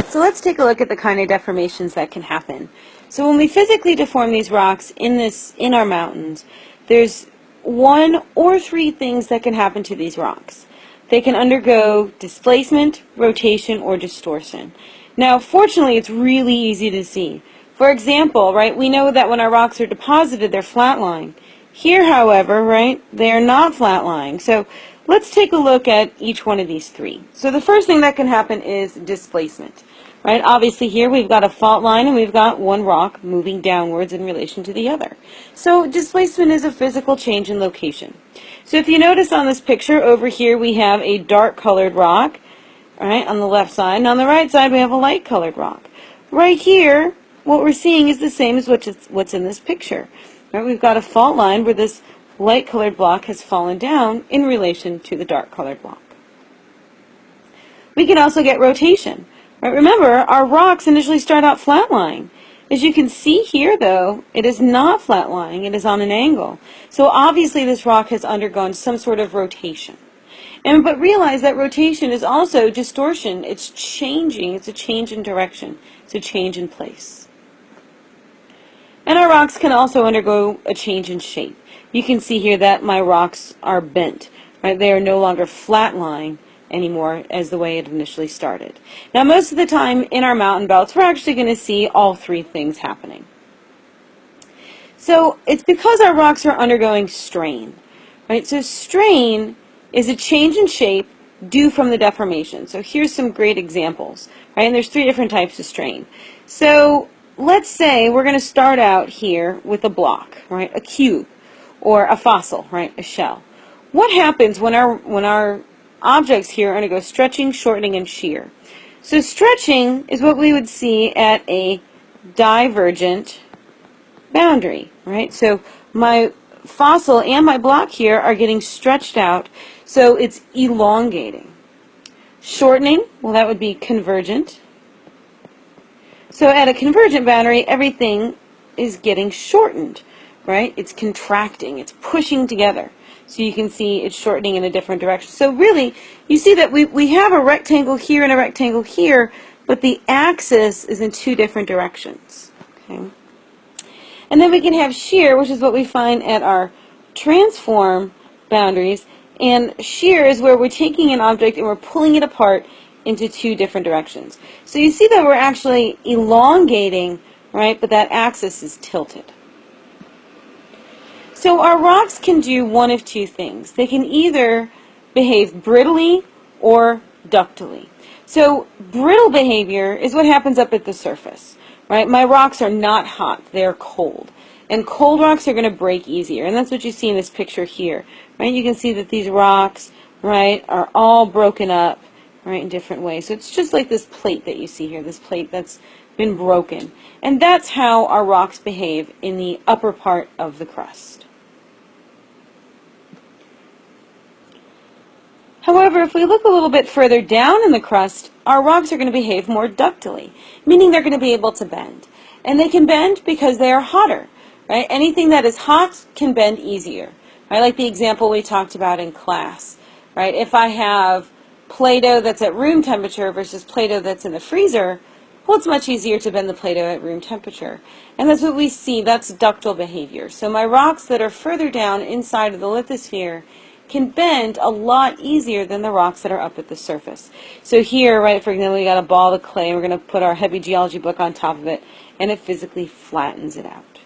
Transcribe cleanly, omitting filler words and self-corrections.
So let's take a look at the kind of deformations that can happen. So when we physically deform these rocks in our mountains, there's one or three things that can happen to these rocks. They can undergo displacement, rotation, or distortion. Now, fortunately, it's really easy to see. For example, right, we know that when our rocks are deposited, they're flat-lying. Here, however, right, they are not flat-lying. So let's take a look at each one of these three. So the first thing that can happen is displacement. Right? Obviously here we've got a fault line and we've got one rock moving downwards in relation to the other. So displacement is a physical change in location. So if you notice on this picture over here we have a dark colored rock, right, on the left side, and on the right side we have a light colored rock. Right here what we're seeing is the same as what's in this picture. Right? We've got a fault line where this light colored block has fallen down in relation to the dark colored block. We can also get rotation. Right, remember, our rocks initially start out flat-lying. As you can see here, though, it is not flat-lying, it is on an angle. So obviously this rock has undergone some sort of rotation. But realize that rotation is also distortion. It's changing, it's a change in direction, it's a change in place. And our rocks can also undergo a change in shape. You can see here that my rocks are bent. Right? They are no longer flat-lying anymore as the way it initially started. Now most of the time in our mountain belts we're actually going to see all three things happening. So it's because our rocks are undergoing strain. Right? So strain is a change in shape due from the deformation. So here's some great examples. Right? And there's three different types of strain. So let's say we're going to start out here with a block, right? A cube, or a fossil, right? A shell. What happens when our objects here undergo stretching, shortening, and shear? So stretching is what we would see at a divergent boundary, right? So my fossil and my block here are getting stretched out, so it's elongating. Shortening, well, that would be convergent. So at a convergent boundary, everything is getting shortened, right? It's contracting, it's pushing together. So you can see it's shortening in a different direction. So really, you see that we have a rectangle here and a rectangle here, but the axis is in two different directions. Okay? And then we can have shear, which is what we find at our transform boundaries. And shear is where we're taking an object and we're pulling it apart into two different directions. So you see that we're actually elongating, right, but that axis is tilted. So our rocks can do one of two things. They can either behave brittly or ductily. So brittle behavior is what happens up at the surface. Right? My rocks are not hot, they're cold. And cold rocks are going to break easier. And that's what you see in this picture here. Right? You can see that these rocks, right, are all broken up, right, in different ways. So it's just like this plate that you see here, this plate that's been broken. And that's how our rocks behave in the upper part of the crust. However, if we look a little bit further down in the crust, our rocks are going to behave more ductily, meaning they're going to be able to bend. And they can bend because they are hotter. Right? Anything that is hot can bend easier. Right? Like the example we talked about in class. Right? If I have Play-Doh that's at room temperature versus Play-Doh that's in the freezer, well, it's much easier to bend the Play-Doh at room temperature. And that's what we see, that's ductile behavior. So my rocks that are further down inside of the lithosphere can bend a lot easier than the rocks that are up at the surface. So here, right, for example, we got a ball of clay, and we're going to put our heavy geology book on top of it, and it physically flattens it out.